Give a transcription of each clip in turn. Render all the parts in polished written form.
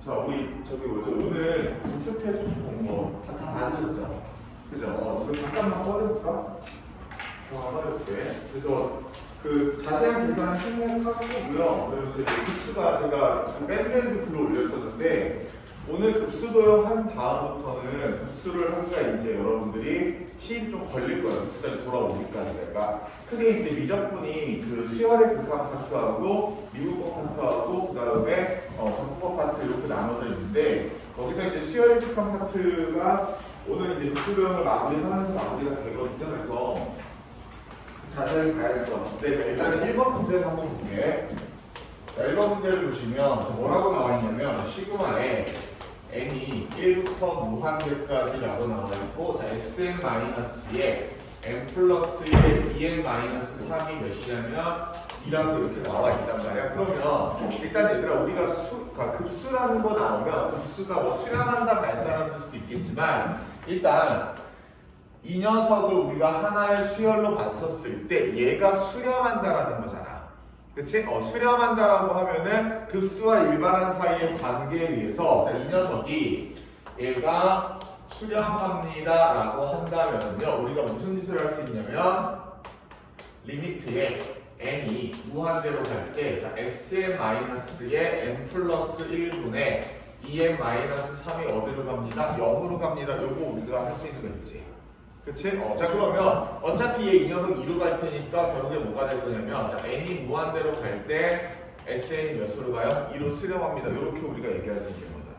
자, 우리 저기 뭐죠? 오늘 기초 테스트 공부 다 만들었죠? 그죠? 지금 잠깐만 꺼내볼까? 꺼내볼게. 그래서 그 자세한 계산 생략하고요. 그리고 이제 급수가 제가 밴드에도 글을 올렸었는데 오늘 급수도형 한 다음부터는 급수를 하기가 이제 여러분들이 시입 좀 걸릴 거예요. 급수까지 돌아오기까지. 그러니까 크게 이제 미적분이 그 수열의 극한 파트하고 미분법 파트하고 그 다음에 전분법 파트 이렇게 나눠져 있는데 거기서 이제 수열의 극한 파트가 오늘 이제 급수도형을 마무리하면서 마무리가 되거든요. 그래서 자세히 봐야 될 것 같은데 일단은 1번 문제를 한번 볼게. 자, 1번 문제를 보시면 뭐라고 나와 있냐면 시그마에 n이 1부터 무한대까지라고 나와 있고 자, sn-에 n 플러스 1에 2n-3이 몇이냐면 2라고 이렇게 나와 있단 말이야. 그러면 일단 얘들아 우리가 급수라는 거 나오면 급수가 뭐 수렴한다 말살하는 수도 있겠지만 일단 이 녀석을 우리가 하나의 수열로 봤었을 때 얘가 수렴한다라는 거잖아. 그치? 수렴한다라고 하면은 급수와 일반한 사이의 관계에 의해서 자, 이 녀석이 얘가 수렴합니다라고 한다면요 우리가 무슨 짓을 할 수 있냐면 리미트에 n이 무한대로 갈 때 sn-에 n 플러스 1분의 2n-3이 어디로 갑니다? 0으로 갑니다. 요거 우리가 할 수 있는 거 있지. 그치? 자 그러면 어차피 얘 이 녀석 2로 갈 테니까 결국에 뭐가 될 거냐면 자, n이 무한대로 갈 때 sn이 몇으로 가요? 2로 수렴합니다. 이렇게 우리가 얘기할 수 있는 거잖아.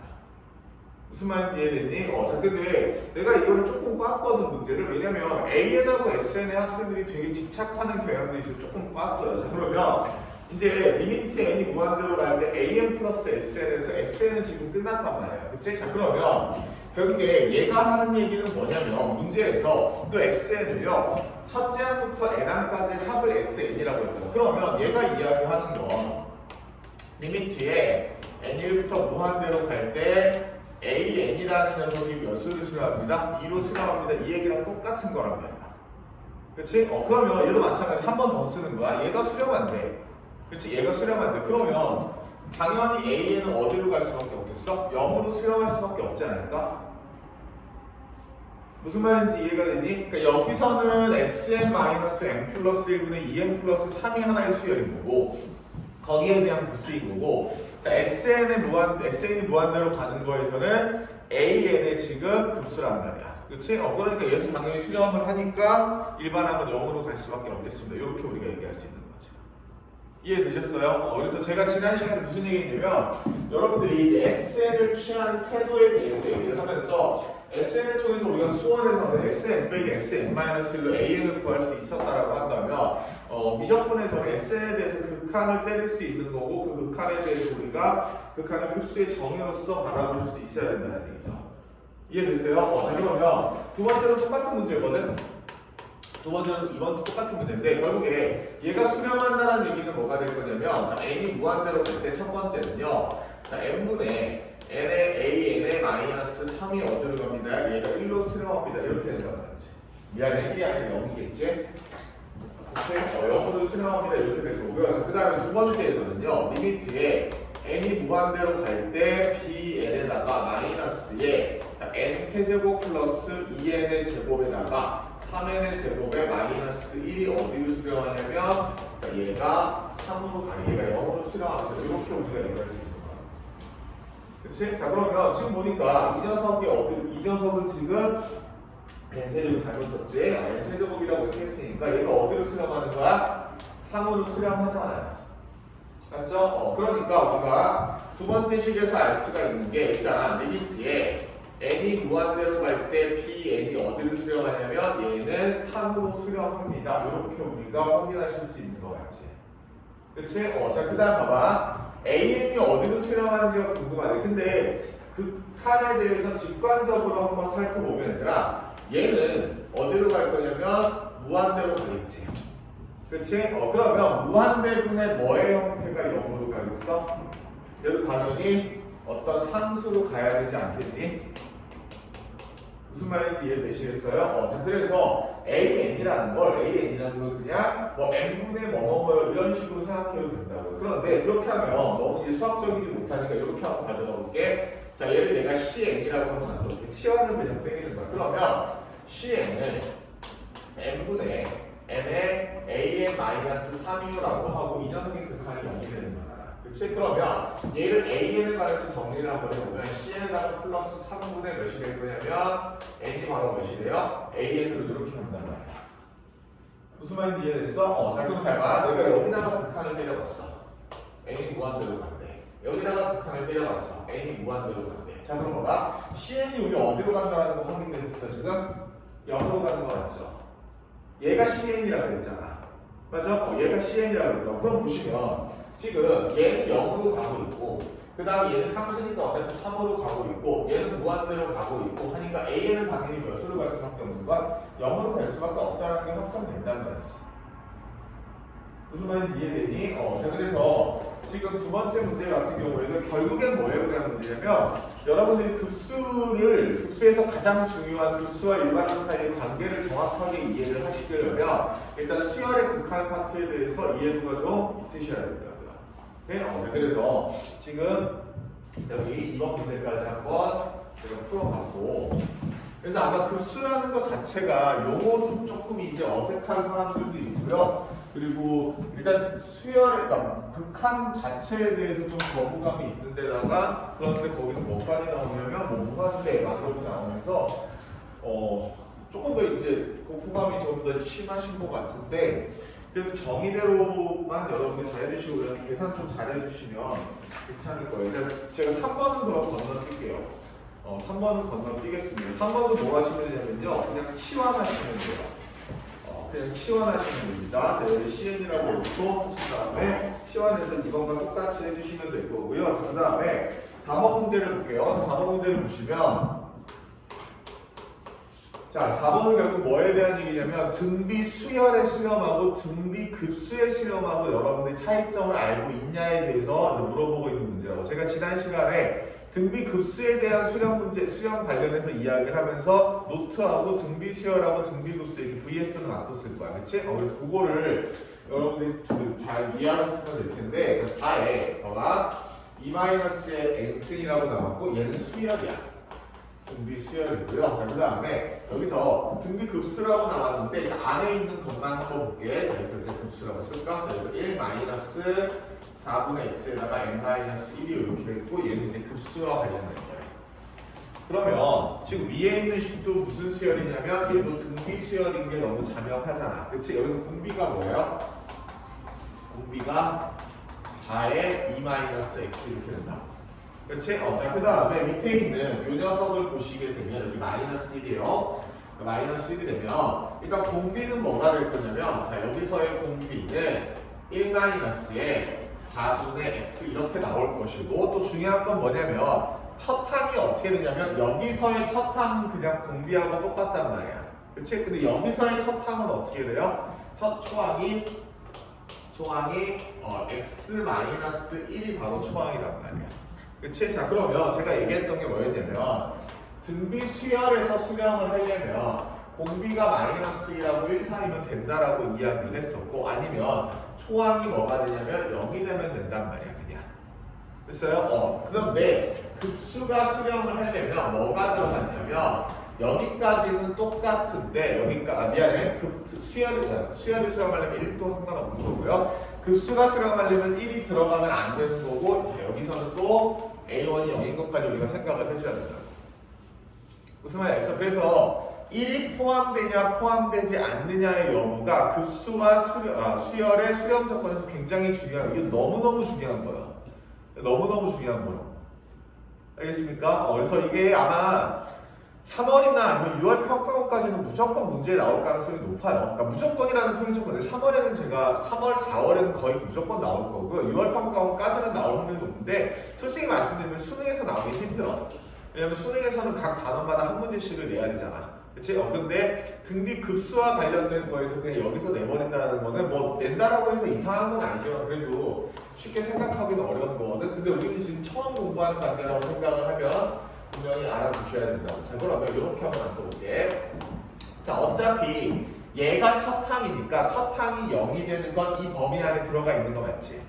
무슨 말인지 이해됐니? 자 근데 내가 이걸 조금 꽈거든 문제를. 왜냐면 an하고 sn의 학생들이 되게 집착하는 경향들이 조금 꽈어요. 자 그러면 이제 리미트 n이 무한대로 갈 때 an 플러스 sn에서 sn은 지금 끝났단 말이야. 그치? 자 그러면 결국에 얘가 하는 얘기는 뭐냐면 문제에서 또 sn을요 첫째 항부터 n항까지 합을 sn이라고 했거든. 그러면 얘가 이야기하는 건 리미트에 n1부터 무한대로 갈 때 an이라는 녀석이 몇으로 수렴합니다? 2로 수렴합니다. 이 얘기랑 똑같은 거란 말이야. 그치? 그러면 얘도 마찬가지 한 번 더 쓰는 거야. 얘가 수렴한대. 그치? 얘가 수렴한대. 그러면 당연히 A는 어디로 갈 수밖에 없겠어? 0으로 수렴할 수밖에 없지 않을까? 무슨 말인지 이해가 되니? 그러니까 여기서는 Sn-n 플러스 1분의 2n 플러스 3이 하나의 수열인 거고 거기에 대한 부수인 거고 자, SN이 무한대로 가는 거에서는 AN의 지금 급수란 말이야. 그치? 그러니까 얘도 당연히 수렴을 하니까 일반항은 0으로 갈 수밖에 없겠습니다. 이렇게 우리가 얘기할 수 있는 거죠. 이해되셨어요? 그래서 제가 지난 시간에 무슨 얘기했냐면 여러분들이 SN을 취하는 태도에 대해서 얘기를 하면서 SN을 통해서 우리가 수원에서는 SN 빼기 SN-1로 AN을 구할 수 있었다라고 한다면 미적분에서는 SN에 대해서 극한을 때릴 수도 있는 거고 그 극한에 대해서 우리가 극한을 급수의 정의로서 바라볼 수 있어야 된다는 얘기죠. 이해되세요? 자 그러면 두 번째는 똑같은 문제거든? 두 번째는 이번도 똑같은 문제인데 결국에 얘가 수렴한다는 얘기는 뭐가 될 거냐면 자, n이 무한대로 갈 때 첫 번째는요 자, n분의 n의 an의 마이너스 3이 어디로 갑니다? 얘가 1로 수렴합니다. 이렇게 된다는 거지. 미안해 1이 아니라 0이겠지? 그치? 0으로 수렴합니다. 이렇게 될 거고요. 그 다음에 두 번째에서는요 리미트에 n이 무한대로 갈 때 bn에다가 마이너스에 n 세제곱 플러스 2n의 제곱에다가 3n의 제곱에 마이너스 1이 어디로 수렴하냐면 얘가 3으로 가니 얘가 0으로 수렴합니다. 이렇게 우리가 얘기할 수 있는 거야. 그치? 자 그러면 지금 보니까 이 녀석은 지금 n세제곱 잘못 썼지? n세제곱이라고 이렇게 했으니까 얘가 어디로 수렴하는 거야? 3으로 수렴하잖아요. 맞죠? 그러니까 우리가 두 번째 식에서 알 수가 있는 게 일단 리미트에 n이 무한대로 갈 때 bn이 어디를 수렴하냐면 얘는 3으로 수렴합니다. 이렇게 우리가 확인하실 수 있는 것 같지? 그치? 자 그 다음 봐봐. an이 어디로 수렴하는지가 궁금하네. 근데 극한에 대해서 직관적으로 한번 살펴보면 얘들아 얘는 어디로 갈 거냐면 무한대로 가겠지. 그치? 그러면 무한대분의 뭐의 형태가 0으로 가겠어? 얘도 당연히 어떤 상수로 가야 되지 않겠니? 무슨 말인지 이해되시겠어요? 자, 그래서 AN이라는 걸 그냥 뭐 N분의 뭐뭐뭐 이런 식으로 생각해도 된다고요. 그런데 그렇게 하면 너무 이제 수학적이지 못하니까 이렇게 한번 가져가 볼게. 자, 얘를 내가 CN이라고 한번 놔둬볼게. 치환은 그냥 빼기는 거야. 그러면 CN을 N분의 N의 AN-3이라고 하고 이 녀석의 극한이 0이 되는 거잖아. 그치? 그러면 얘를 AN에 관해서 정리를 한번 해보면 CN에다가 플러스 3분의 몇이 될 거냐면 N이 바로 몇이 돼요? AN으로 이렇게 한단 말이야. 무슨 말인지 이해됐어? 자, 그럼 잘 봐. 내가 여기다가 극한을 때려봤어. N이 무한대로 간대. 여기다가 극한을 때려봤어. N이 무한대로 간대. 자, 그럼 봐봐. CN이 우리 어디로 간다라는 거 확인됐었어, 지금? 0으로 가는 거 맞죠? 얘가 CN이라고 그랬잖아. 맞아? 얘가 CN이라고 그랬다. 그럼 보시면 지금 얘는 0으로 가고 있고 그 다음에 얘는 3수니까 어차피 3으로 가고 있고 얘는 무한대로 가고 있고 하니까 AN은 당연히 몇으로 갈 수밖에 없는 건 0으로 갈 수밖에 없다는 게 확정된단 말이지. 무슨 말인지 이해되니? 자, 그래서 지금 두 번째 문제 같은 경우에는 결국엔 뭐에 대한 문제냐면 여러분들이 급수에서 가장 중요한 급수와 일반수 사이의 관계를 정확하게 이해를 하시려면 일단 수열의 극한 파트에 대해서 이해도가 좀 있으셔야 된다고요. 네? 자, 그래서 지금 여기 이번 문제까지 한번 제가 풀어봤고 그래서 아마 급수라는 것 자체가 용어도 조금 이제 어색한 사람들도 있고요. 그리고 일단 수열의 극한 자체에 대해서 좀 거부감이 있는 데다가 그런데 거기서 뭐까지 나오냐면 뭐 무한대 막 이렇게 나오면서 조금 더 이제 거부감이 좀 더 심하신 것 같은데 그래도 정의대로만 여러분이 잘 해주시고 그냥 계산 좀 잘 해주시면 괜찮을 거예요. 제가 3번은 그럼 건너뛸게요. 3번은 건너뛰겠습니다. 3번도 뭐 하시면 되냐면요. 그냥 치환하시면 돼요. 그냥 치환하시면 됩니다. 자, 여기 CN이라고 놓고 그 다음에 치환해서 이번과 똑같이 해주시면 될 거고요. 그 다음에 4번 문제를 볼게요. 4번 문제를 보시면 자, 4번은 결국 뭐에 대한 얘기냐면 등비 수열의 수렴하고 등비 급수의 수렴하고 여러분들이 차이점을 알고 있냐에 대해서 물어보고 있는 문제라고. 제가 지난 시간에 등비 급수에 대한 수렴 관련해서 이야기를 하면서 노트하고 등비 수열하고 등비 급수 이렇게 VS는 놔뒀을 거야. 그치? 그래서 그거를 여러분들이 잘 이해하시면 될 텐데 4에 봐봐 2-의 n승이라고 나왔고 얘는 수열이야. 등비 수열이고요. 자, 그 다음에 여기서 등비 급수라고 나왔는데 이제 안에 있는 것만 한번 볼게. 자, 여기서 이제 급수라고 쓸까? 자, 여기서 1-4분의 x에다가 n-1이 이렇게 됐고 얘는 이제 급수와 관련된 거예요. 그러면 지금 위에 있는 식도 무슨 수열이냐면 얘도 등비 수열인 게 너무 자명하잖아. 그치? 여기서 공비가 뭐예요? 공비가 4의 2-x 이렇게 된다. 그치? 자, 그 다음에 밑에 있는 이 녀석을 보시게 되면 여기 -1이에요. -1이 되면 일단 공비는 뭐가 될 거냐면 자, 여기서의 공비는 1-의 4분의 x 이렇게 나올 것이고 또 중요한 건 뭐냐면 첫 항이 어떻게 되냐면 여기서의 첫 항은 그냥 공비하고 똑같단 말이야. 그치? 근데 여기서의 첫 항은 어떻게 돼요? 첫 초항이 x-1이 바로 초항이란 말이야. 그치? 자, 그러면 제가 얘기했던 게 뭐였냐면 등비 수열에서 수렴을 하려면 공비가 -2라고 1, 4이면 된다라고 이야기를 했었고 아니면 초항이 뭐가 되냐면 0이 되면 된단 말이야 그냥. 됐어요? 그런데 급수가 수렴을 하려면 뭐가 들어갔냐면 여기까지는 똑같은데 미안해. 수열이 수렴하려면 1도 상관없는 거고요. 급수가 수렴하려면 1이 들어가면 안 되는 거고 여기서는 또 A1이 0인 것까지 우리가 생각을 해줘야 된다. 무슨 말이야? 그래서 1이 포함되냐 포함되지 않느냐의 여부가 급수와 수열의 수렴 조건에서 굉장히 중요해요. 이게 너무너무 중요한 거예요. 너무너무 중요한 거예요. 알겠습니까? 그래서 이게 아마 3월이나 아니면 6월 평가원까지는 무조건 문제에 나올 가능성이 높아요. 그러니까 무조건이라는 표현이 좀 그런데 3월에는 제가 3월, 4월에는 거의 무조건 나올 거고요. 6월 평가원까지는 나올 확률이 높은데 솔직히 말씀드리면 수능에서 나오기 힘들어. 왜냐면 수능에서는 각 단원마다 한 문제씩을 내야 되잖아. 그치? 근데 등비 급수와 관련된 거에서 그냥 여기서 내버린다는 거는 뭐 낸다라고 해서 이상한 건 아니지만 그래도 쉽게 생각하기는 어려운 거거든. 근데 우리는 지금 처음 공부하는 단계라고 생각을 하면 분명히 알아두셔야 된다고. 자, 그러면 이렇게 한번 놔둬볼게. 자, 어차피 얘가 첫 항이니까 첫 항이 0이 되는 건 이 범위 안에 들어가 있는 거 맞지?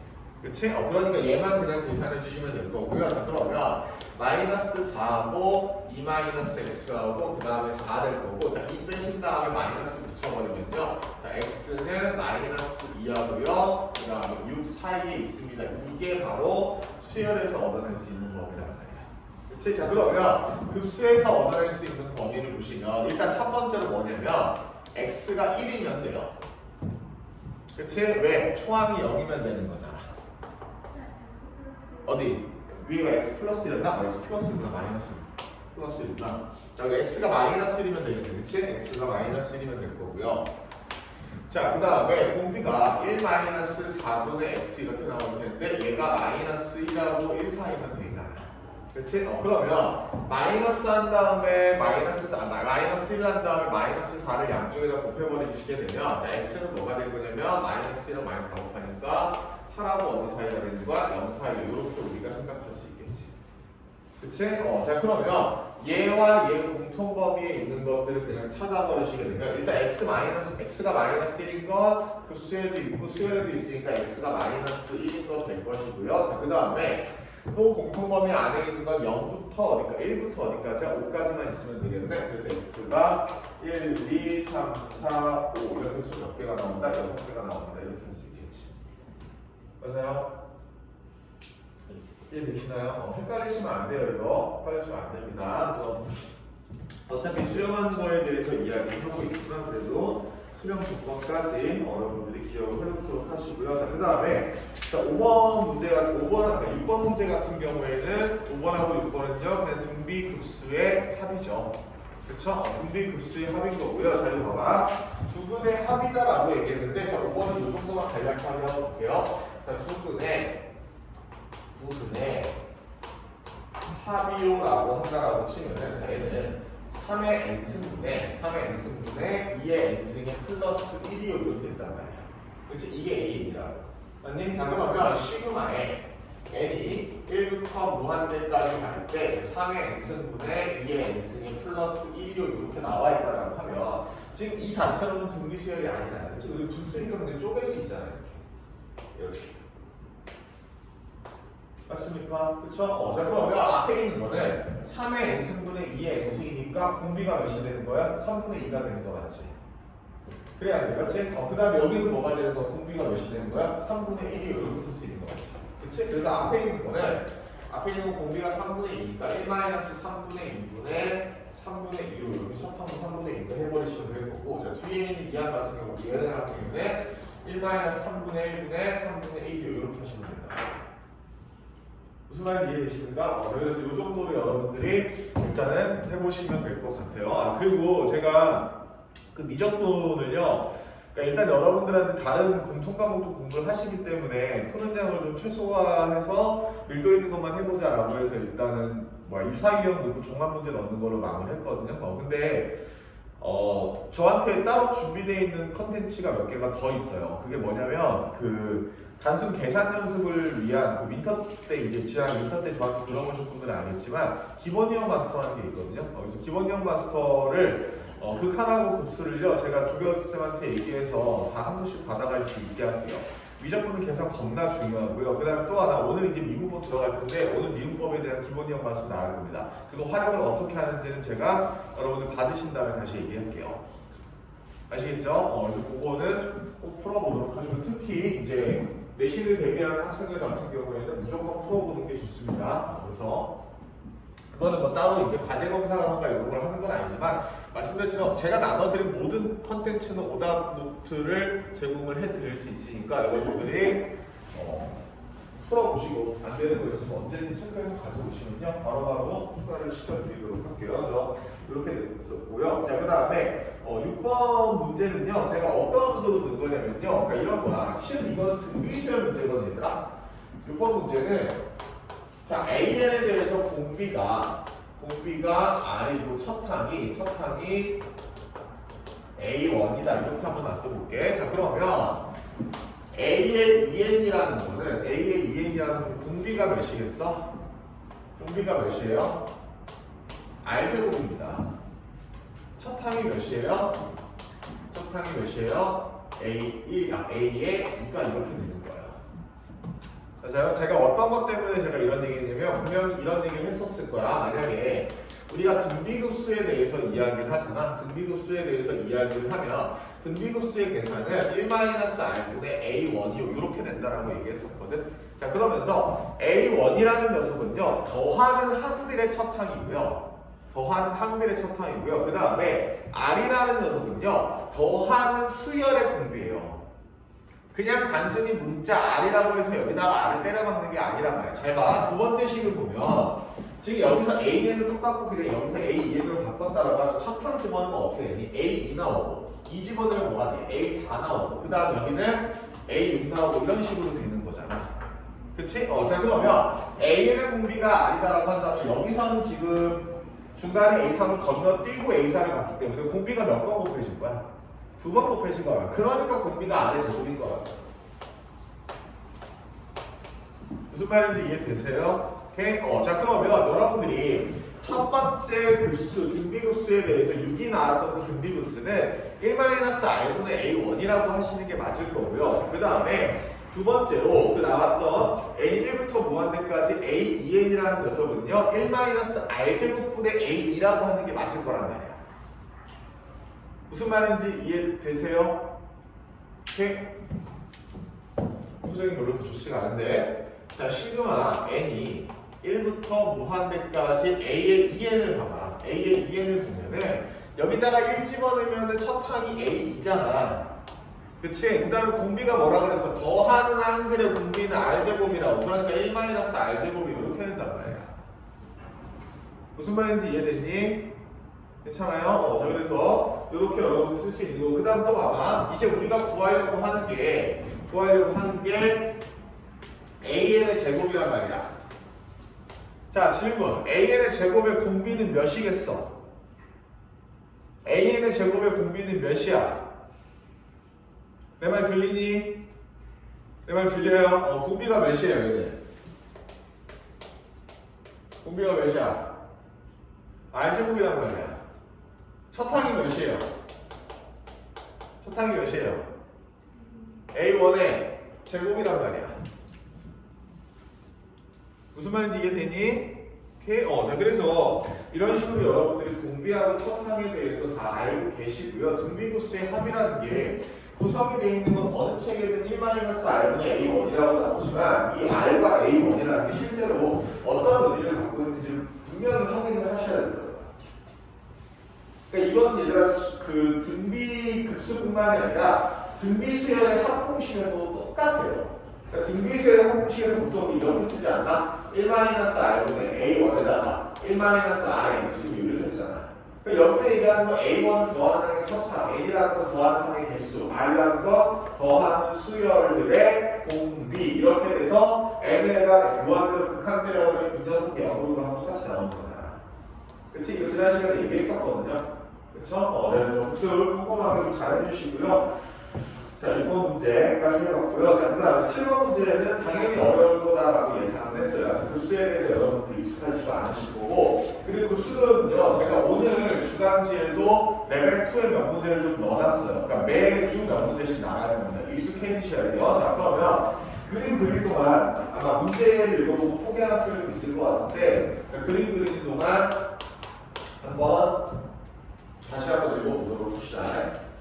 그치? 그러니까 얘만 그냥 계산해 주시면 될 거고요. 자, 그러면 마이너스 4하고 2 마이너스 x하고 그 다음에 4 될 거고, 자, 2 빼신 다음에 마이너스 붙여버리면요. 자, x는 마이너스 2하고요. 그 다음에 6 사이에 있습니다. 이게 바로 수열에서 얻어낼 수 있는 범위란 말이야. 그치? 자, 그러면 급수에서 얻어낼 수 있는 범위를 보시면 일단 첫 번째로 뭐냐면 x가 1이면 돼요. 그치? 왜? 초항이 0이면 되는 거잖아. 어디? 위가 x 플러스 1이었나? x 플러스 1이구나. 마이너스 플러스 1이구나. 자, x가 마이너스 1이면 되겠네. 그치? x가 마이너스 1이면 될 거고요. 자, 그 다음에 공비가 1 마이너스 4분의 x 이렇게 나올 텐데 얘가 마이너스 1하고 1 사이면 되잖아. 그치? 그러면 마이너스 한 다음에 마이너스 1 한 다음에 마이너스 4를 양쪽에다 곱해버리시게 되면, 자, x는 뭐가 될 거냐면 마이너스 1하고 마이너스 4 곱하니까 8하고 어느 사이가 되는 거야? 0 사이. 이렇게 우리가 생각할 수 있겠지. 그치? 자, 그러면 얘와 얘 공통 범위에 있는 것들을 그냥 찾아버리시게 되면 일단 x가 마이너스 1인 건 급수에도 있고 수열에도 있으니까 x가 마이너스 1인 거 될 것이고요. 자, 그 다음에 또 공통 범위 안에 있는 건 0부터 어디까? 1부터 어디까지? 5까지만 있으면 되겠네. 그래서 x가 1, 2, 3, 4, 5 이렇게 수 몇 개가 나온다? 6개가 나온다. 이렇게 할 수 있겠지. 맞아요? 이해되시나요? 헷갈리시면 안 돼요, 이거. 헷갈리시면 안 됩니다. 그래서 어차피 수렴하는 거에 대해서 이야기하고 있지만 그래도 수렴 조건까지 여러분들이 기억을 해놓도록 하시고요. 자, 그 다음에 5번 문제가 6번 문제 같은 경우에는 5번하고 6번은요 그냥 등비급수의 합이죠. 그쵸? 등비급수의 합인 거고요. 자, 이거 봐봐. 두 근의 합이다라고 얘기했는데, 자, 5번은 이 정도만 간략하게 해볼게요. 자, 두 근의 합이요라고 한다라고 치면은, 자, 얘는 3의 n승분의 2의 n승의 플러스 1이요 이렇게 된단 말이야. 그치? 이게 AN이라고. 맞니? 자, 그러면 시그마에 n이 1부터 무한대까지 갈 때 3의 n승분의 2의 n승의 플러스 1이요 이렇게 나와 있다라고 하면 지금 이 자체로는 등비수열이 아니잖아요. 그치? 우리 분수니까 근데 쪼갤 수 있잖아요. 이렇게. 맞습니까? 그쵸? 자, 그러면 앞에 있는 거는 3의 n승분의 2의 n승이니까 공비가 몇이 되는 거야? 3분의 2가 되는 거 맞지? 그래야 돼, 맞지? 그 다음에 여기는 뭐가 되는 거야? 공비가 몇이 되는 거야? 3분의 1이 이렇게 쓸 수 있는 거 맞지? 그치? 그래서 앞에 있는 건 공비가 3분의 2니까 1-3분의 2분의 3분의 2로 이렇게 섭하면 3분의 2로 해버리시면 될 거고, 자, 뒤에 있는 이항 같은 경우, 얘는 같은 경우에 1-3분의 1분의 3분의 1로 이렇게 하시면 된다. 무슨 말인지 이해되십니까? 그래서 이 정도로 여러분들이 일단은 해보시면 될 것 같아요. 그리고 제가 그 미적분을요, 그러니까 일단 여러분들한테 다른 공통 과목도 공부를 하시기 때문에 푸는 양을 좀 최소화해서 밀도 있는 것만 해보자라고 해서 일단은 유사유형 넣고 종합 문제 넣는 걸로 마무리했거든요. 근데 저한테 따로 준비되어 있는 컨텐츠가 몇 개가 더 있어요. 그게 뭐냐면 단순 계산 연습을 위한 윈터 때 이제 지난 윈터 때 저한테 들어보신 분들은 알겠지만 기본형 마스터라는 게 있거든요. 그래서 기본형 마스터를 극한하고 급수를요 제가 조교 쌤한테 얘기해서 다 한 번씩 받아갈 수 있게 할게요. 미적분은 계산 겁나 중요하고요. 그 다음에 또 하나 오늘 이제 미분법 들어갈 텐데 오늘 미분법에 대한 기본형 마스터 나갈 겁니다. 그거 활용을 어떻게 하는지는 제가 여러분들 받으신 다음에 다시 얘기할게요. 아시겠죠? 그래서 그거는 꼭 풀어보도록 하시고 특히 이제 내신을 대비하는 학생들 같은 경우에는 무조건 풀어보는 게 좋습니다. 그래서 그거는 따로 이렇게 과제 검사라던가 이런 걸 하는 건 아니지만 말씀드렸지만 제가 나눠드린 모든 컨텐츠는 오답 노트를 제공을 해드릴 수 있으니까 여러분들이 풀어보시고 안 되는 거 있으면 언제든지 체크해서 가져오시면요 바로바로 추가를 시켜드리도록 할게요. 이렇게 됐었고요. 자, 그 다음에 6번 문제는요 제가 어떤 의도로 넣은 거냐면요 그러니까 이런 거야. 실은 이거는 등비수열 문제거든요. 6번 문제는 자 AN에 대해서 공비가 R이고 첫 항이 A1이다 이렇게 한번 놔둬볼게. 자, 그러면 A의 2n이라는 거는 공비가 몇이겠어? 공비가 몇이에요? R제곱입니다. 첫 항이 몇이에요? 첫 항이 몇이에요? A의 2가 이렇게 되는 거예요. 제가 어떤 것 때문에 제가 이런 얘기했냐면 분명히 이런 얘기를 했었을 거야. 만약에 우리가 등비급수에 대해서 이야기를 하잖아. 등비급수에 대해서 이야기를 하면 등비급수의 계산은 1-R분의 A1이 이렇게 된다라고 얘기했었거든. 자, 그러면서 A1이라는 녀석은요, 더하는 항들의 첫 항이고요. 더하는 항들의 첫 항이고요. 그 다음에 R이라는 녀석은요, 더하는 수열의 공비예요. 그냥 단순히 문자 R이라고 해서 여기다가 R을 때려박는 게 아니란 말이야. 잘 봐. 두 번째 식을 보면 지금 여기서 AN은 똑같고 그냥 여기서 A2N으로 바꿨다라고 하면 첫 항 집어넣으면 어떻게 되니? A2 나오고 2 집어넣으면 뭐가 돼? A4 나오고 그 다음 여기는 A6 나오고 이런 식으로 되는 거잖아. 그치? 자 그러면 A의 공비가 R이다라고 한다면 여기서는 지금 중간에 A3을 건너뛰고 A4를 갔기 때문에 공비가 몇 번 곱해진 거야? 2번 곱해진 거야. 그러니까 공비가 R의 제곱인 거야. 무슨 말인지 이해되세요? 오케이? 자 그러면 여러분들이 첫 번째 급수, 등비급수에 대해서 6이 나왔던 그 등비급수는 1-R분의 A1이라고 하시는 게 맞을 거고요. 그 다음에 두 번째로 그 나왔던 N1부터 무한대까지 A2N이라는 녀석은요 1-R제곱분의 A2라고 하는 게 맞을 거란 말이야. 무슨 말인지 이해되세요? 오케이? 표정이 별로 좋지가 않은데 자, 시그마 n이 1부터 무한대까지 a의 2n을 봐봐. a의 2n을 보면은 여기다가 1 집어넣으면은 첫 항이 a2잖아. 그치? 그 다음에 공비가 뭐라 그랬어? 더하는 항들의 공비는 r제곱이라고. 그러니까 1-R제곱이 이렇게 된단 말이야. 무슨 말인지 이해되니? 괜찮아요? 자, 그래서 이렇게 여러분들 쓸 수 있는 거. 그 다음 또 봐봐. 이제 우리가 구하려고 하는 게 AN의 제곱이란 말이야. 자, 질문. AN의 제곱의 공비는 몇이겠어? AN의 제곱의 공비는 몇이야? 내 말 들리니? 내 말 들려요? 공비가 몇이에요, 얘는? 공비가 몇이야? R제곱이란 말이야. 첫 항이 몇이에요? 첫 항이 몇이에요? A1의 제곱이란 말이야. 무슨 말인지 이해되니? 오케이? 자, 그래서 이런 식으로 여러분들이 공비하고 첫 항에 대해서 다 알고 계시고요. 등비급수의 합이라는 게 구성이 되어 있는 건 어느 책에든 1-R분의 A1이라고 나오지만 이 R과 A1이라는 게 실제로 어떤 의미를 갖고 있는지 분명히 확인을 하셔야 된다. 그러니까 이건 얘들아 그 등비급수뿐만이 아니라 등비수열의 합공식에서도 똑같아요. 그러니까 등비수열의 합공식에서 보통 이렇게 쓰지 않나? 1-R분의 A1에다가 1-Rx 이렇게 쓰잖아. 그러니까 여기서 얘기하는 건 A1을 더하는 항의 첫항, N이라는 거 더하는 항의 개수, R이라는 거 더하는 수열들의 공비 이렇게 돼서 N에다가 무한대로 극한대려면 이 녀석의 역으로가 똑같이 나오는 거잖아. 그치? 이거 지난 시간에 얘기했었거든요. 그쵸? 그래서 복습 꼼꼼하게 좀 잘 해주시고요. 자, 6번 문제까지 해봤고요. 자, 그 다음에 7번 문제는 당연히 어려울 거다라고 예상을 했어요. 급수에 대해서 여러분들이 익숙하지도 않으실 거고, 그리고 급수는요, 제가 오늘 주간지에도 레벨 2의 몇 문제를 좀 넣어놨어요. 그러니까 매주 몇 문제씩 나가는 겁니다. 익숙해지셔야 돼요. 자, 그러면 그림 그릴 동안 아마 문제를 읽어보고 포기하는 수도 있을 것 같은데, 그림 그리는 동안 한번 다시 한번 읽어보도록 합시다.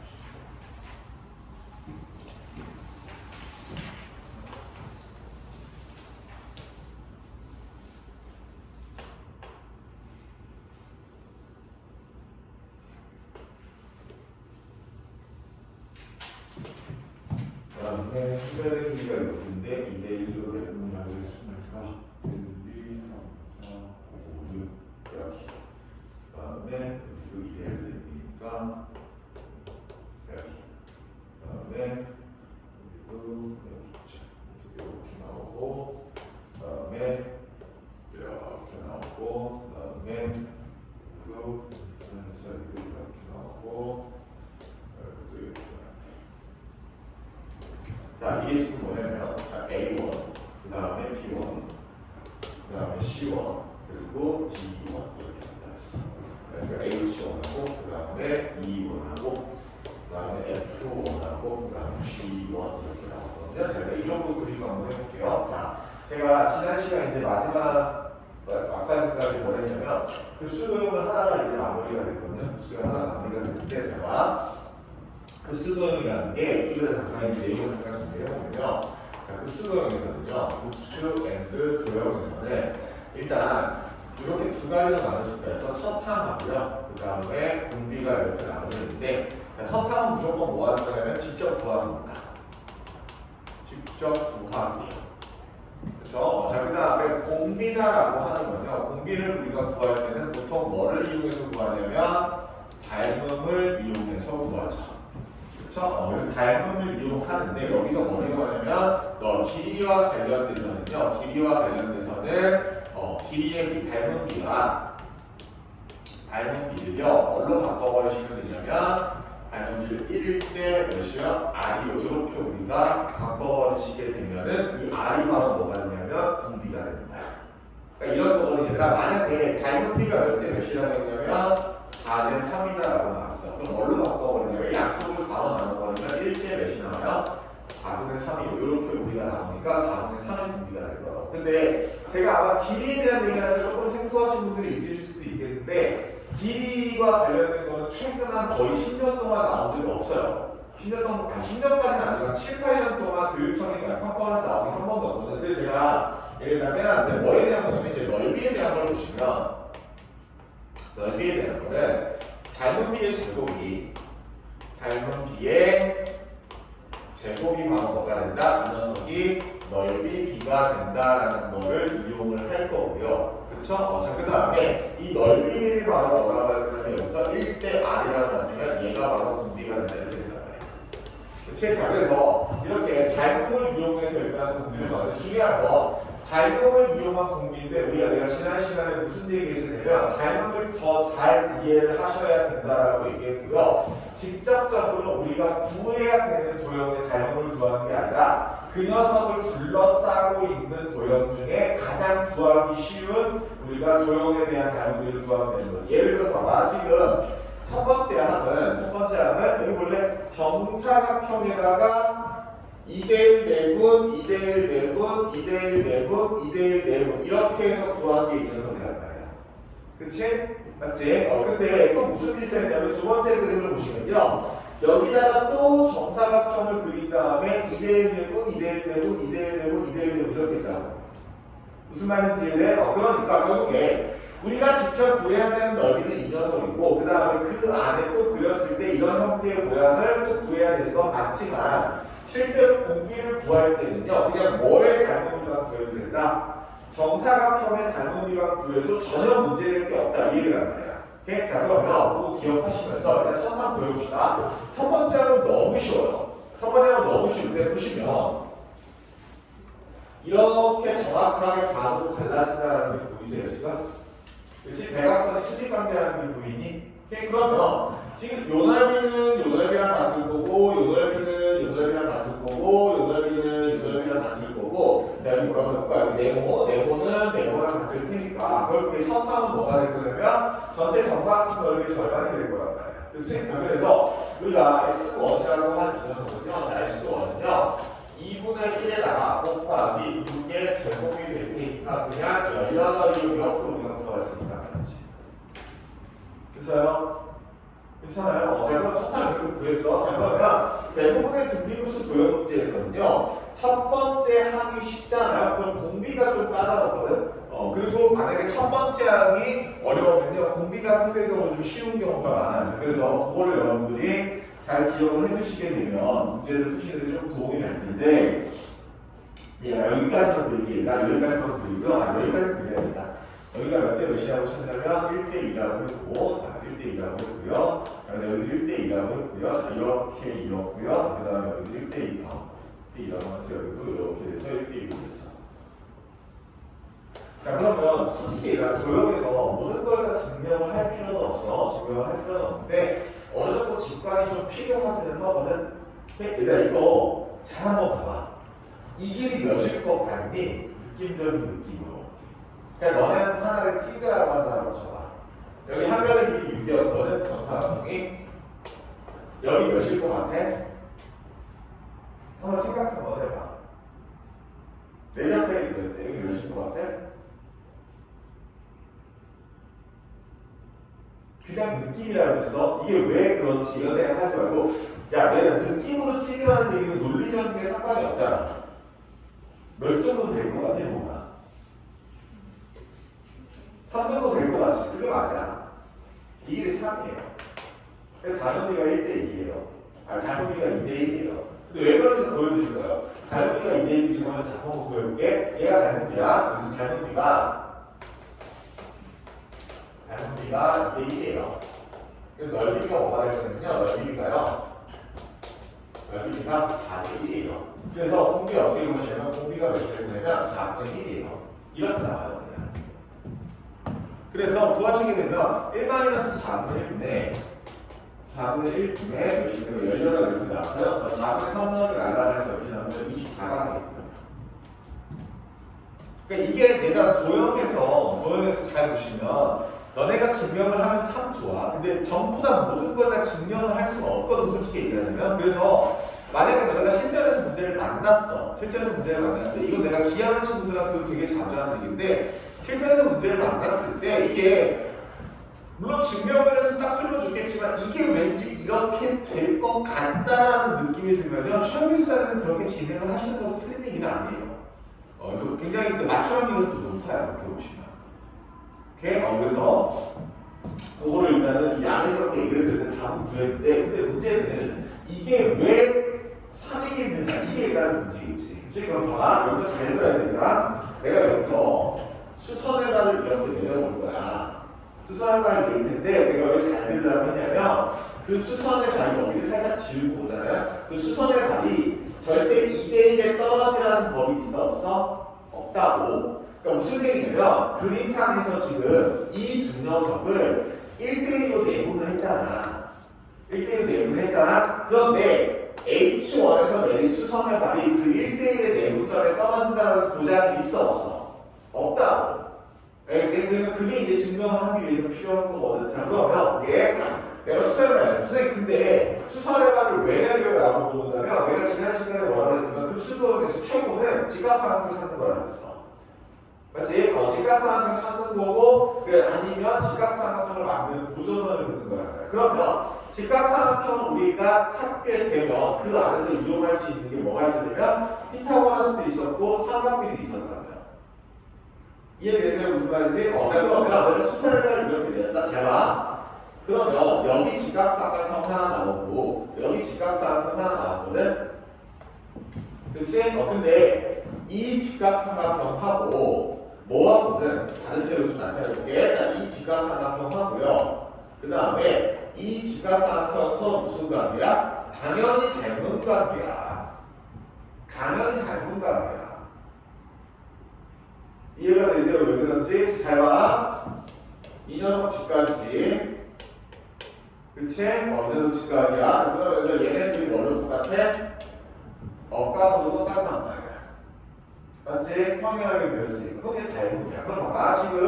그다음에 수변의 길이가 이렇게인데 2대1로 대분하고 했으니까 1, 2, 3, 4, 5, 6 이렇게. 그다음에 여기도 2대1로 되니까 이렇게. 그다음에 여기도 이렇게 나오고, 그다음에 이렇게 나오고, 그다음에 여기도 이렇게 나오고, 여기도 이렇게. 자, 이게 지금 뭐냐면 A1, 그 다음에 B1, 그 다음에 C1, 그리고 D1 이렇게 나타났어. 원하고, 그 다음에 E 원하고, 그 다음에 F 원하고, 그 다음에 G 원 이렇게 나오거든요. 자, 이 정도 그림 한번 해볼게요. 자, 제가 지난 시간 이제 마지막 아까까지 뭐 했냐면 그 수도형을 하나가 이제 마무리가 됐거든요. 수도형 하나 마무리가 됐는데 제가 그 수도형이라는 게 이거를 잠깐 이제 내용을 잠깐 정리해보면요. 그 수도형에서는요, 국수 앤드 도형에서는 일단 이렇게 두 가지로 나눌 수가 있어. 첫 항하고요. 그 다음에 공비가 이렇게 나누는데 첫 항은 무조건 뭐 하는 거냐면 직접 구합니다. 직접 구합이에요. 그렇죠? 자, 그 다음에 공비다라고 하는 건요. 공비를 우리가 구할 때는 보통 뭐를 이용해서 구하냐면 닮음을 이용해서 구하죠. 그렇죠? 그래서 닮음을 이용하는데 여기서 뭐를 이용하냐면 길이와 관련돼서는요. 길이와 관련돼서는 길이의 이 닮음비를요. 뭘로 바꿔버리시면 되냐면 닮음비를 1대 몇이요? R이요. 이렇게 우리가 바꿔버리시게 되면은 이 R이 바로 뭐가 되냐면 공비가 되는 거야. 그러니까 이런 거거든요. 만약에 닮음비가 몇 대 몇이라고 했냐면 4대 3이다라고 나왔어. 그럼 뭘로 바꿔버리냐면 양쪽을 4로 나눠버리면 1대 몇이 나와요? 4분의 3이요. 이렇게 우리가 나오니까 4분의 3의 공비가 될 거예요. 근데 제가 아마 길이에 대한 얘기를 하는데 조금 생소하신 분들이 있으실 수도 있겠는데 길이와 관련된 거는 최근 한 거의 10년 동안 나온 적이 없어요. 10년 동안, 10년까지는 아니고 7, 8년 동안 교육청이나 평가원에서 나온 게 한 번도 없거든요. 그래서 제가 예를 들면 뭐에 대한 거냐면 이제 넓이에 대한 걸 보시면 넓이에 대한 거는 닮음비의 제곱이 바로 뭐가 된다? 이 녀석이 넓이 비가 된다라는 거를 이용을 할 거고요. 그렇죠? 자, 그 다음에 이 넓이 비를 바로 뭐라고 할 거냐면 여기서 1대 R이라고 하면 얘가 바로 공비가 된다 이렇게 된단 말이에요. 그치? 자, 그래서 이렇게 닮음을 이용해서 일단 공비를 넣는 중요한 거 닮음을 이용한 공비인데 내가 지난 시간에 무슨 얘기했냐면 닮음을 더 잘 이해를 하셔야 된다라고 얘기했고요. 직접적으로 우리가 구해야 되는 도형의 닮음을 구하는 게 아니라 그 녀석을 둘러싸고 있는 도형 중에 가장 구하기 쉬운 우리가 도형에 대한 닮음을 구하면 되는 거죠. 예를 들어서 봐봐. 지금 첫 번째 항은 여기 원래 정사각형에다가 2대1 내분, 2대1 내분, 2대1 내분, 2대1 내분 이렇게 해서 구한 게 이 녀석이란 말이야. 그치? 맞지? 근데 또 무슨 짓을 했냐면 두 번째 그림을 보시면요. 여기다가 또 정사각형을 그린 다음에 2대1 내분, 2대1 내분, 2대1 내분, 2대1 내분 이렇게 했다고. 무슨 말인지 이해돼? 그러니까 결국에 우리가 직접 구해야 되는 넓이는 이 녀석이고 그 다음에 그 안에 또 그렸을 때 이런 형태의 모양을 또 구해야 되는 건 맞지만 실제로 공비를 구할 때는요, 그냥 뭐의 닮음비만 구해도 된다? 정사각형의 닮음비만 구해도 전혀 문제될 게 없다. 이 얘기란 말이야. 오케이? 자, 그러면 그거 기억하시면서 일단 첫 번 보여봅시다. 첫 번째 항은 너무 쉬워요. 첫 번째 항은 너무 쉬운데 보시면 이렇게 정확하게 가로 갈라진다는 게 보이세요, 지금? 그치? 대각선의 수직관계라는 게 보이니? 오케이? 그러면 지금 요 넓이는 요 넓이랑 같을 거고 요 넓이는 요 넓이랑 같을 거고 요 넓이는 요 넓이랑 같을 거고 여기 뭐라고 할까요? 네모는 네모랑 같을 테니까 결국에 첫 항은 뭐가 될 거냐면 전체 정사각형 넓이의 절반이 될 거란 말이야. 그치? 그래서 우리가 S1이라고 하는 이 녀석은요. 자, S1은요 2분의 1에다가 곱하기 6의 제곱이 될 테니까 그냥 18을 이렇게 우리가 구할 수 있단 말이지. 됐어요? 괜찮아요? 자, 그럼 첫 항 이렇게 구했어. 자, 그러면 대부분의 등비구수 도형 문제에서는요, 첫 번째 항이 쉽잖아요. 그럼 공비가 좀 까다롭거든. 그리고 만약에 첫 번째 항이 어려우면요, 공비가 상대적으로 좀 쉬운 경우가 많아요. 그래서 그거를 여러분들이 잘 기억을 해두시게 되면 문제를 푸시는데 좀 도움이 될 텐데, 여기까지만 그리기가 여기까지만 그리고요. 여기까지 그려야 된다. 여기가 몇 대 몇이라고 쳤냐면 1대2라고 했고, 1대2라고 했고요. 여기 1대2라고 했고요. 자, 이렇게 이었고요. 그 다음에 여기 1대2, 1대2라고 하면서 여기도 이렇게 돼서 1대2로 됐어. 자, 그러면 솔직히 도형에서 모든 걸 다 증명을 할 필요는 없어. 증명을 할 필요는 없는데, 어느 정도 직관이 좀 필요하긴 하거든. 일단 이거 잘 한번 봐봐. 이 길이 몇일 것 같니? 느낌적인 느낌으로. 그러니까 너네한테 하나를 찍으라고 한다고 쳐봐. 여기 한 변의 길이 6이었거든. 정사각형이. 여기 몇일 것 같아? 한번 생각 한번 해봐. 내접해 그랬대. 여기 몇일 것 같아? 그냥 느낌이라고 했어. 이게 왜 그렇지? 이런 생각하지 말고, 야, 내가 느낌으로 치기라는 얘기는 논리적인 게 상관이 없잖아. 몇 정도 될 것 같아, 뭐가? 3 정도 될 것 같지? 그게 맞아. 이 길이 3이에요. 그래서 단원비가 1대2예요. 아니, 단원비가 2대1이에요. 근데 왜 그런지 보여드릴 거예요. 단원비가 2대1 지금 한번 한번 보여볼게. 얘가 단원비야. 그래서 단원비가 2대1이에요. 그래서 넓이가 뭐가 될 거냐면요. 넓이가 4대1이에요. 그래서 공비 어떻게 보시면 공비가 몇이 될 거냐면 4분의 1이에요. 이렇게 나와요. 그냥. 그래서 구하시게 되면 1-4분의 1인데 4분의 1분의 몇이 되면 열려라 이렇게 나와요. 4분의 3 나오게 날라가니까 몇이 나오면 24가 되겠습니다. 그러니까 이게 내가 도형에서 잘 보시면 너네가 증명을 하면 참 좋아. 근데 전부 다 모든 걸 다 증명을 할 수가 없거든, 솔직히 얘기하면. 그래서 만약에 너네가 실전에서 문제를 만났어. 실전에서 문제를 만났는데 이건 내가 기하는 친구들한테도 되게 자주 하는 얘기인데 실전에서 문제를 만났을 때 이게 물론 증명면에서 딱 풀려줬겠지만 이게 왠지 이렇게 될 것 같다라는 느낌이 들면 최우위사는 그렇게 진행을 하시는 것도 틀린 얘기는 아니에요. 그래서 굉장히 맞춤 확률은 또 높아요. 이렇게 보시면. 그래서 그거를 일단은 양해스럽게 얘기를 했을 때 답은 구했는데 근데 문제는 이게 왜 3이겠느냐 이게 일단 문제겠지. 그럼 봐봐. 여기서 잘 들어야 되니까 내가 여기서 수선의 발을 이렇게 내려볼 거야. 수선의 발을 내릴 텐데 내가 왜 잘 들으라고 했냐면 그 수선의 발이 여기를 살짝 지우고 오잖아요. 그 수선의 발이 절대 2대1에 떨어지라는 법이 있어 없어? 없다고. 그러니까 무슨 얘기냐면 그림상에서 지금 이 두 녀석을 1대1로 내분을 했잖아. 1대1로 내분을 했잖아. 그런데 H1에서 내린 수선의 발이 그 1대1의 내분점에 떨어진다는 보장이 있어 없어? 없다고. 그래서 그게 이제 증명을 하기 위해서 필요한 거거든. 자, 그러면 그게 내가 수선을 해야지. 선생님, 근데 수선의 발을 왜 내려라고 본다면 내가 지난 시간에 뭐라고 했냐면 급수도에서 최고는 직각삼각형 찾는 거라고 했어. 맞지? 직각삼각형 찾는 거고 아니면 직각삼각형을 만드는 보조선을 긋는 거라고. 그러면 직각삼각형 우리가 찾게 되면 그 안에서 이용할 수 있는 게 뭐가 있었냐면 피타고라스도 있었고 삼각비도 있었다고요. 이해되세요? 무슨 말인지? 자, 그러면 내가 수선을 이렇게 냈다. 잘 봐. 그러면 여기 직각삼각형 하나 나오고 여기 직각삼각형 하나 나왔거든? 그치? 근데 이 직각삼각형하고 뭐하고는 다른 색으로 좀 나타내볼게. 자, 이 직각삼각형하고요. 그 다음에 이 직각삼각형 서로 무슨 관계야? 당연히 닮은 관계야. 당연히 닮은 관계야. 이해가 되세요? 왜 그런지? 잘 봐. 이 녀석 직각이지. 그치? 이 녀석 직각이야. 그러면서 얘네들이 뭐로 똑같아? 억각으로 똑같단 말이야. 맞지? 평행하게 그렸으니까. 그게 닮은이야. 그럼 봐봐. 지금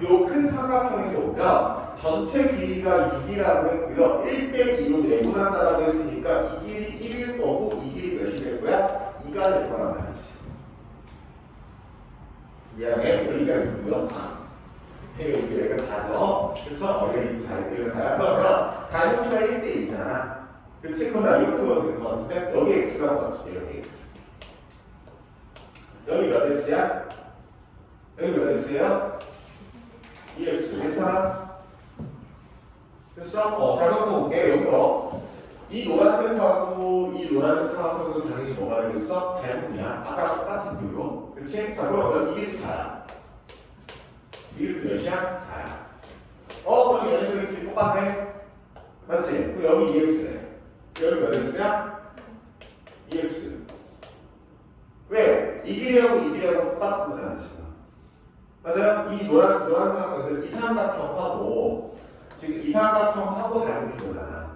요 큰 삼각형에서 오면 전체 길이가 6이라고 했고요. 1/2로 내분한다라고 했으니까 이 길이 1일 거고 이 길이 몇이 될 거야? 2가 될 거란 말이지. 미안해. 여기가 6고요. 여기가 4죠. 그래서 여기 4를 가야. 그러면 닮은가 1/2잖아. 그치? 그럼 나 이렇게 보면 될 것 같은데 여기 x라고 맞출게. 여기 x. 여기 몇 x야? 여기 몇 x야? 2x. 괜찮아? 됐어? 잘 적어볼게. 여기서 이 노란색하고 이 노란색 삼각형도 당연히 뭐가 되겠어? 닮음이야. 아까 똑같은 이유로. 그치? 자, 그러면 이게 4야. 이게 몇이야? 4야. 그럼 얘네들끼리 똑같네? 맞지? 그럼 여기 2x네. 여기 몇 x야? 2x. 왜? 이 길이하고 이 길이하고 똑같은 거잖아, 지금. 맞아요? 이 노란 삼각형에서 이 삼각형하고 지금 이 삼각형하고 닮은 거잖아.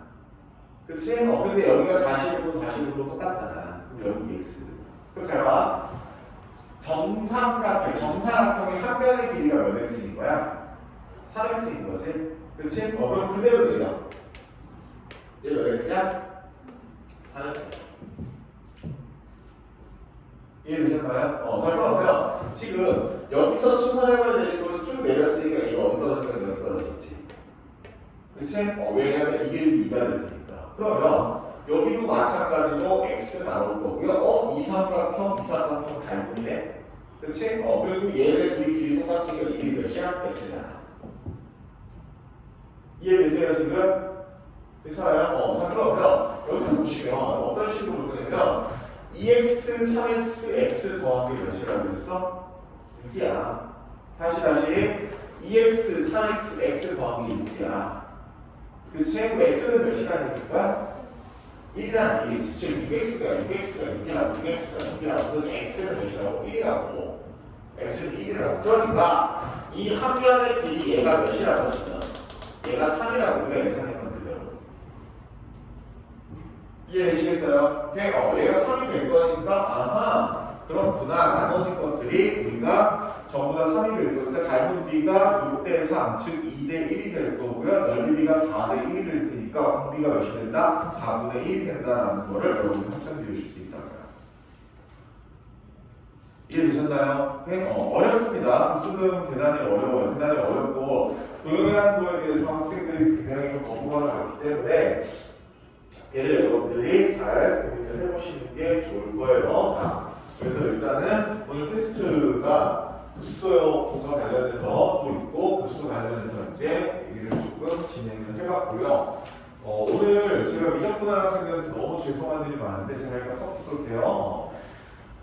그치? 근데 여기가 40이고 똑같잖아. 그럼 여기 x. 그럼 잘 봐. 정삼각형의 한 변의 길이가 몇 x인 거야? 3x인 거지? 그치? 그럼 그대로 내려. 얘 몇 x야? 4x. 이해되셨나요? 자, 그러면 지금 여기서 순서대로 내릴 거는 쭉 내렸으니까 이거 어디 떨어지면 여기 떨어지겠지. 그치? 왜냐면 이게 2가 될 테니까. 그러면 여기도 마찬가지로 x 나올 거고요. 이삼각형 다 있는데. 그치? 그리고 얘네 둘이 길이 똑같으니까 이 길이 몇이야? x잖아. 이해되세요, 지금? 괜찮아요? 자, 그러면 여기서 보시면 어떤 식으로 볼 거냐면 2x, 3x, x 더하기 몇이라고 했어? 6이야. 다시 2x, 3x, x 더하기 6이야. 그치? x는 몇이라니까? 1이라는 얘기지. 즉 6x가 6이라고 6x가 x는 몇이라고? 1이라고. x는 1이라고. 그러니까 이 한 면의 길이 얘가 몇이라고 하시면 얘가 3이라고 우리가 예상했던 그대로. 이해되시겠어요? 얘가 3이 될 거니까 아하 그렇구나. 나머지 것들이 우리가 전부 다 3이 될 거니까 닮은 비가 6대 3, 즉 2대 1이 될 거고요. 넓이가 4대 1이 될 테니까 공비가 몇이 된다? 4분의 1이 된다라는 거를 여러분이 확정 지으실 수 있다고요. 이해되셨나요? 어렵습니다. 구수는 대단히 어려워요. 대단히 어렵고 도형이라는 거에 대해서 학생들이 굉장히 좀 거부감을 갖기 때문에 얘를 여러분들이 잘 고민을 해보시는 게 좋을 거예요. 자, 그래서 일단은 오늘 테스트가 구수도형과 관련해서 또 있고 구수 관련해서 이제 얘기를 조금 진행을 해봤고요. 오늘 제가 미적분할 학생들한테 너무 죄송한 일이 많은데 제가 일단 커피 쏠게요.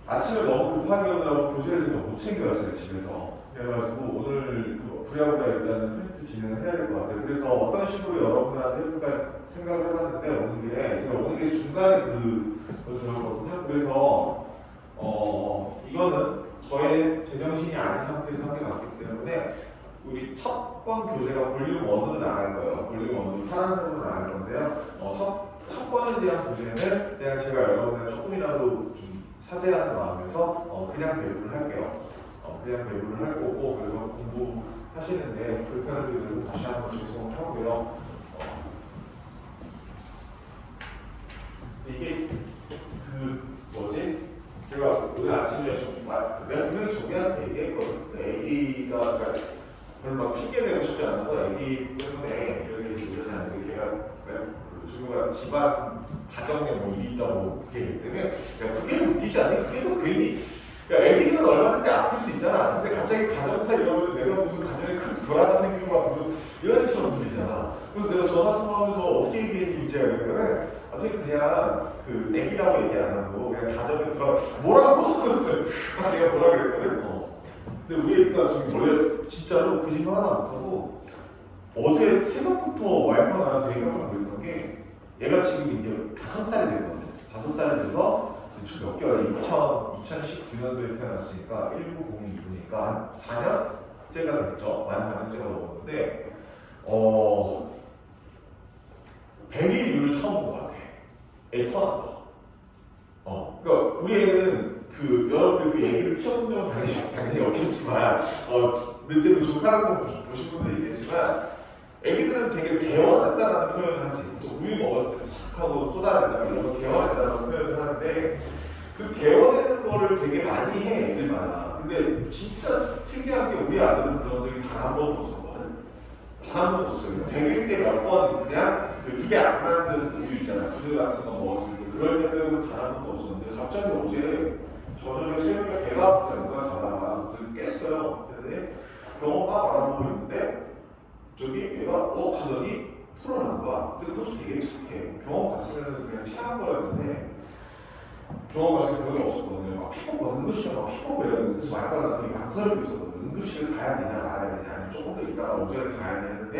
아침에 너무 급하게 오느라고 교재를 제가 못 챙겨왔어요, 집에서. 그래가지고 오늘 부랴부랴 일단은 프린트 진행을 해야 될 것 같아요. 그래서 어떤 식으로 여러분한테 해볼까 생각을 해봤는데 제가 오는 게 중간에 그걸 들었거든요. 그래서 이거는 저의 제정신이 아닌 상태에서 하게 갔기 때문에 우리 첫 번 교재가 볼륨 1으로 나갈 거예요. 볼륨 1으로 파란색으로 나갈 건데요. 첫 번에 대한 교재는 그냥 제가 여러분한테 조금이라도 좀 사죄하는 마음에서 그냥 배부를 할게요. 그냥 배부를 할 거고 그래서 공부하시는데 불편을 드려서 다시 한번 죄송하고요. 이게 제가 오늘 아침에 내가 분명히 종이한테 얘기했거든. 애기가 별로 막 핑계내고 싶지 않아서 애기 때문에 여기 이러지 않는데 걔가 종이가 집안 가정에 뭐 일이 있다고 얘기 때문에 그게 웃기지 않니? 그게 또 괜히 애기들은 얼마든지 아플 수 있잖아. 근데 갑자기 가정사 이러면 내가 무슨 가정에 큰 불화가 생기고 막 이런 것처럼 들리잖아. 그래서 내가 전화 통화하면서 어떻게 얘기했는지 문제가 있는데 선생님 그냥 애기라고 얘기 안 하고 그냥 가정에 불화 뭐라고? 그래서 내가 뭐라 그랬거든. 근데 우리 애기가 지금 원래 진짜로 거짓말 하나 못하고 어제 새벽부터 와이프가 나한테 얘기하고 그랬던 게 얘가 지금 이제 5살이 됐거든요. 5살이 돼서 몇 개월, 2019년도에 태어났으니까 1902니까 한 4년째가 됐죠. 만 4년째가 넘었는데 100일 이후를 처음 본 것 같아. 애 태어난 거. 그러니까 우리 애는 여러분들 그 얘기를 키워본 적은 당연히 없겠지만 몇 대로 조카라는 거 보신 분들 있겠지만 애기들은 되게 개화된다는 표현을 하지. 또 우유 먹었을 때 팍 하고 쏟아낸다 이런 거 개화된다는 표현을 하는데 그 개화되는 거를 되게 많이 해 애들마다. 근데 진짜 특이한 게 우리 아들은 그런 적이 단 한 번도 없었거든. 단 한 번도 없어요. 100일 때 몇 번 그냥 입에 안 맞는 우유 있잖아. 우유 같은 거 먹었을 때 그럴 때 빼고 단 한 번도 없었는데 갑자기 어제 저녁에 새벽에 배가 아프다는 거야. 자다가 깼어요. 근데 병원가 알아보고 있는데 저기 얘가 하더니 풀어나는 거야. 근데 그것도 되게 착해. 병원 갔으면 그냥 체한 거였는데 병원 가서 그런 게 없었거든요. 막 응급실에 막 피폭 이랬는데 그래서 말과 되게 망설이고 있었거든요. 응급실을 가야 되냐 말아야 되냐 아니면 조금 더 있다가 오전에 가야 되는데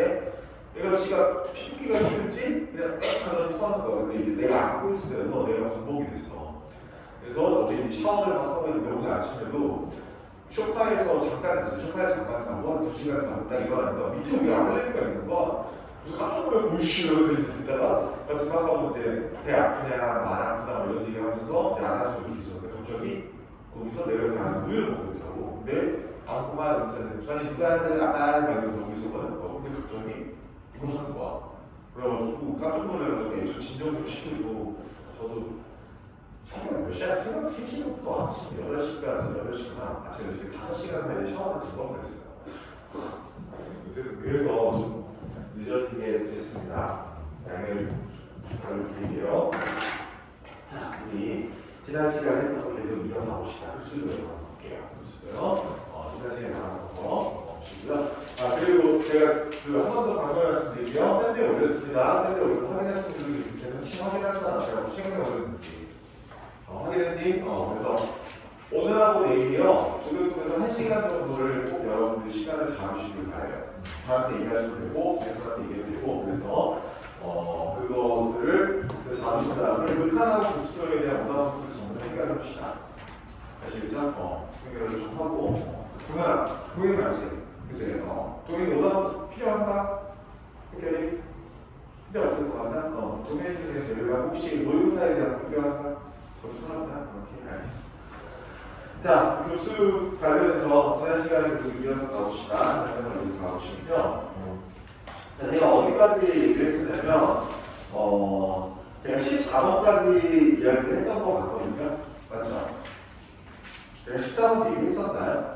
얘가 지가 피폭기가 싫은지 그냥 딱 하더니 토하는 거야. 근데 이제 내가 안고 있으면서 내가 공복이 됐어. 그래서 어제 샤워를 막 하고 있는데 오늘 아침에도 소파에서 잠깐 있어. 소파에서 잠깐 가고 한 2시간 가고 딱 일어나니까 밑에 우리 아들내미가 있는 거야. 그래서 깜짝 놀라고 우쉬 이러면서 듣다가 같이 막 하고 이제 배 아프냐 말 아프냐 이런 얘기 하면서 안아주고 이렇게 있었는데 갑자기 거기서 내려가는 우유를 먹고 있더라고. 근데 안고만 있었는데 아니 누가 아빠 막 이러고 있었거든. 근데 갑자기 이거 하는 거야. 그래가지고 깜짝 놀래가지고 애들 진정 좀 시키고 저도 새벽 몇 시야? 새벽 3시부터 아침 8시까지 8시구나. 아침 8시 5시간 사이에 샤워를 2번 했어요. 어쨌든 그래서 좀 늦어지게 됐습니다. 양해를 부탁드릴게요. 자, 우리 지난 시간에 했던 거 계속 이어가봅시다. 흡수도 이어가볼게요. 흡수도요. 지난 시간에 나왔던 거 없으시고요. 그리고 제가 한 번 더 방금 말씀드릴게요. 밴드에 올렸습니다. 밴드에 올려서 확인하신 분들이 있을 때는 혹시 확인하잖아. 제가 최근에 올렸는지. 확인했니? 그래서 오늘하고 내일이요. 조금 통해서 1시간 정도를 꼭 여러분들 시간을 잡으시길 바래요. 저한테 얘기하셔도 되고, 벤서한테 얘기해도 되고, 그래서 그거들을 잡으신 다음에 극한하고 급수적에 대한 오답을 전부 해결합시다. 아시겠죠? 해결을 좀 하고, 동현이 맞지? 그치? 동현이 오답 필요한가? 해결이? 필요 없을 것 같나? 동현이 중에서 저희가 혹시 모의고사에 대한 필요한가? 저도 오케이, 알겠습니다. 자, 교수 관련해서 지난 시간에 계속 이어서 가봅시다. 이어서 가보시면요. 자, 제가 어디까지 얘기를 했었냐면, 제가 14번까지 이야기를 했던 것 같거든요. 맞죠? 제가 14번 얘기했었나요?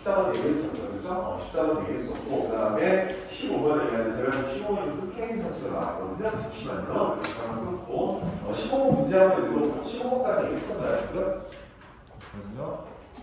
14번 얘기했었죠. 그죠? 14번 얘기했었고, 그 다음에 15번에 얘기하는 제가 15번이 흑행 선수가 나왔거든요. 잠시만요. 그래서 한번 끊고, 15번 문제 한번 읽어보고, 15번까지 얘기했었나요? 지금? 그럼요.